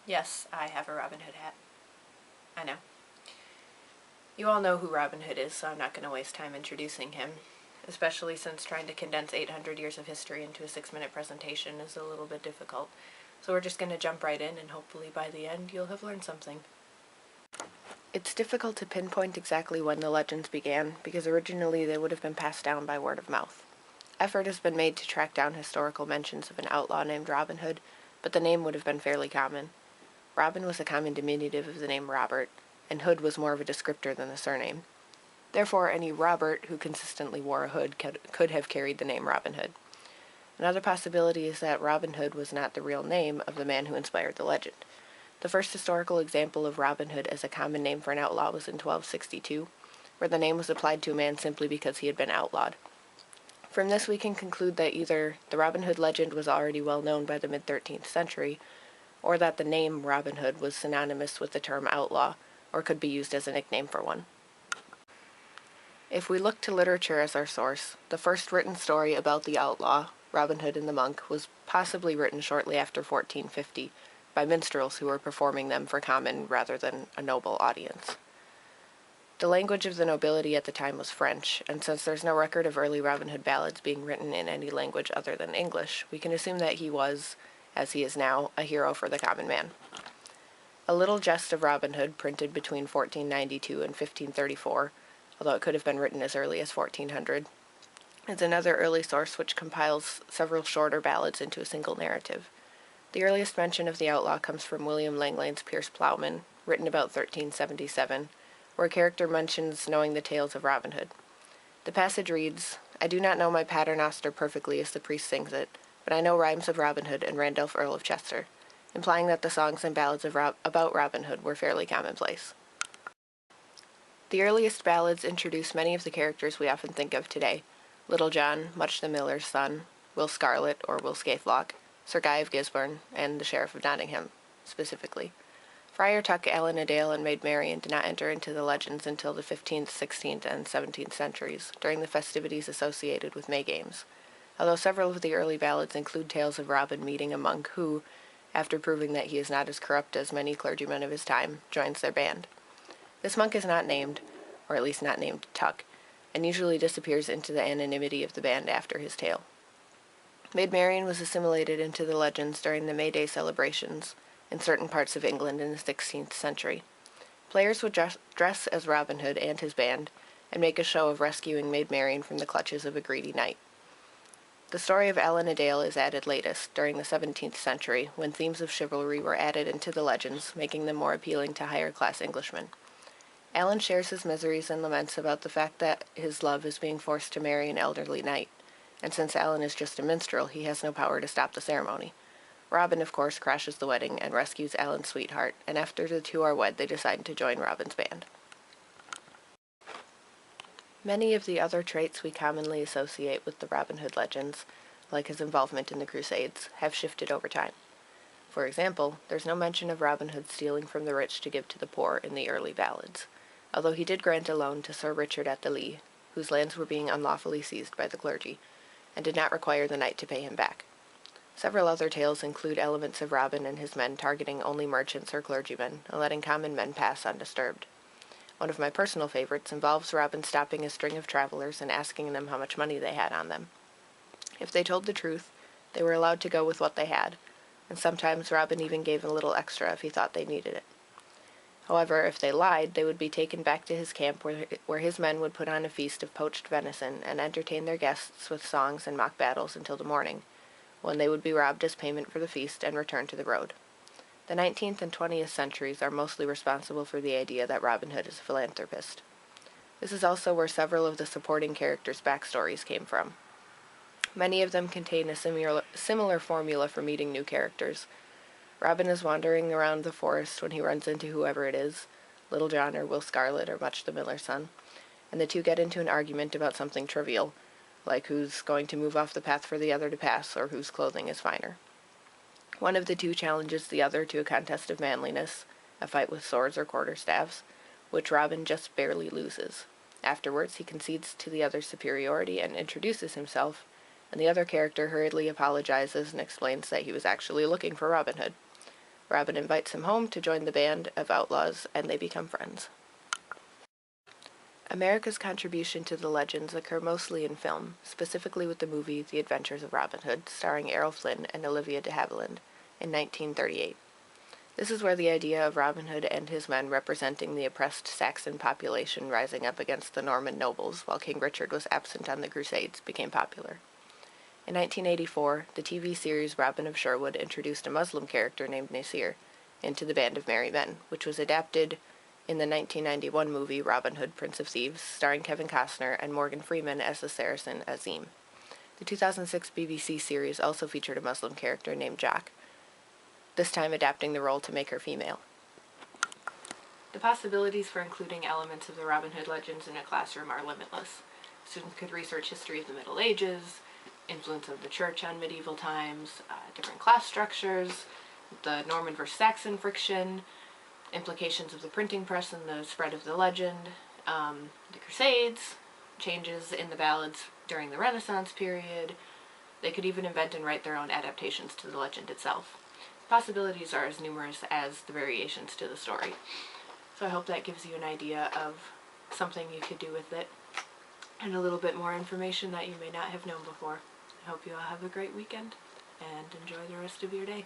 Yes, I have a Robin Hood hat. I know. You all know who Robin Hood is, so I'm not going to waste time introducing him, especially since trying to condense 800 years of history into a 6-minute presentation is a little bit difficult. So we're just going to jump right in, and hopefully by the end you'll have learned something. It's difficult to pinpoint exactly when the legends began, because originally they would have been passed down by word of mouth. Effort has been made to track down historical mentions of an outlaw named Robin Hood, but the name would have been fairly common. Robin was a common diminutive of the name Robert, and Hood was more of a descriptor than a surname. Therefore, any Robert who consistently wore a hood could have carried the name Robin Hood. Another possibility is that Robin Hood was not the real name of the man who inspired the legend. The first historical example of Robin Hood as a common name for an outlaw was in 1262, where the name was applied to a man simply because he had been outlawed. From this we can conclude that either the Robin Hood legend was already well known by the mid-13th century, or that the name Robin Hood was synonymous with the term outlaw, or could be used as a nickname for one. If we look to literature as our source, the first written story about the outlaw, Robin Hood and the Monk, was possibly written shortly after 1450 by minstrels who were performing them for common rather than a noble audience. The language of the nobility at the time was French, and since there's no record of early Robin Hood ballads being written in any language other than English, we can assume that he was, as he is now, a hero for the common man. A Little Jest of Robin Hood, printed between 1492 and 1534, although it could have been written as early as 1400, is another early source which compiles several shorter ballads into a single narrative. The earliest mention of the outlaw comes from William Langlane's Piers Plowman, written about 1377, where a character mentions knowing the tales of Robin Hood. The passage reads, "I do not know my paternoster perfectly as the priest sings it, but I know rhymes of Robin Hood and Randolph, Earl of Chester," implying that the songs and ballads about Robin Hood were fairly commonplace. The earliest ballads introduce many of the characters we often think of today: Little John, Much the Miller's son, Will Scarlet or Will Scathelock, Sir Guy of Gisborne, and the Sheriff of Nottingham, specifically. Friar Tuck, Allan a Dale, and Maid Marian did not enter into the legends until the 15th, 16th, and 17th centuries, during the festivities associated with May Games, although several of the early ballads include tales of Robin meeting a monk who, after proving that he is not as corrupt as many clergymen of his time, joins their band. This monk is not named, or at least not named Tuck, and usually disappears into the anonymity of the band after his tale. Maid Marian was assimilated into the legends during the May Day celebrations in certain parts of England in the 16th century. Players would dress as Robin Hood and his band, and make a show of rescuing Maid Marian from the clutches of a greedy knight. The story of Allan a Dale is added latest, during the 17th century, when themes of chivalry were added into the legends, making them more appealing to higher-class Englishmen. Allan shares his miseries and laments about the fact that his love is being forced to marry an elderly knight, and since Allan is just a minstrel, he has no power to stop the ceremony. Robin, of course, crashes the wedding and rescues Allan's sweetheart, and after the two are wed, they decide to join Robin's band. Many of the other traits we commonly associate with the Robin Hood legends, like his involvement in the Crusades, have shifted over time. For example, there's no mention of Robin Hood stealing from the rich to give to the poor in the early ballads, although he did grant a loan to Sir Richard at the Lee, whose lands were being unlawfully seized by the clergy, and did not require the knight to pay him back. Several other tales include elements of Robin and his men targeting only merchants or clergymen, and letting common men pass undisturbed. One of my personal favorites involves Robin stopping a string of travelers and asking them how much money they had on them. If they told the truth, they were allowed to go with what they had, and sometimes Robin even gave a little extra if he thought they needed it. However, if they lied, they would be taken back to his camp where his men would put on a feast of poached venison and entertain their guests with songs and mock battles until the morning, when they would be robbed as payment for the feast and returned to the road. The 19th and 20th centuries are mostly responsible for the idea that Robin Hood is a philanthropist. This is also where several of the supporting characters' backstories came from. Many of them contain a similar formula for meeting new characters. Robin is wandering around the forest when he runs into whoever it is, Little John or Will Scarlet or Much the Miller's son, and the two get into an argument about something trivial, like who's going to move off the path for the other to pass, or whose clothing is finer. One of the two challenges the other to a contest of manliness, a fight with swords or quarterstaffs, which Robin just barely loses. Afterwards, he concedes to the other's superiority and introduces himself, and the other character hurriedly apologizes and explains that he was actually looking for Robin Hood. Robin invites him home to join the band of outlaws, and they become friends. America's contribution to the legends occur mostly in film, specifically with the movie The Adventures of Robin Hood, starring Errol Flynn and Olivia de Havilland, in 1938. This is where the idea of Robin Hood and his men representing the oppressed Saxon population rising up against the Norman nobles while King Richard was absent on the Crusades became popular. In 1984, the TV series Robin of Sherwood introduced a Muslim character named Nasir into the Band of Merry Men, which was adapted in the 1991 movie Robin Hood, Prince of Thieves, starring Kevin Costner and Morgan Freeman as the Saracen Azim. The 2006 BBC series also featured a Muslim character named Jock, this time adapting the role to make her female. The possibilities for including elements of the Robin Hood legends in a classroom are limitless. Students could research history of the Middle Ages, influence of the church on medieval times, different class structures, the Norman versus Saxon friction, implications of the printing press and the spread of the legend, the Crusades, changes in the ballads during the Renaissance period. They could even invent and write their own adaptations to the legend itself. Possibilities are as numerous as the variations to the story. So I hope that gives you an idea of something you could do with it and a little bit more information that you may not have known before. I hope you all have a great weekend and enjoy the rest of your day.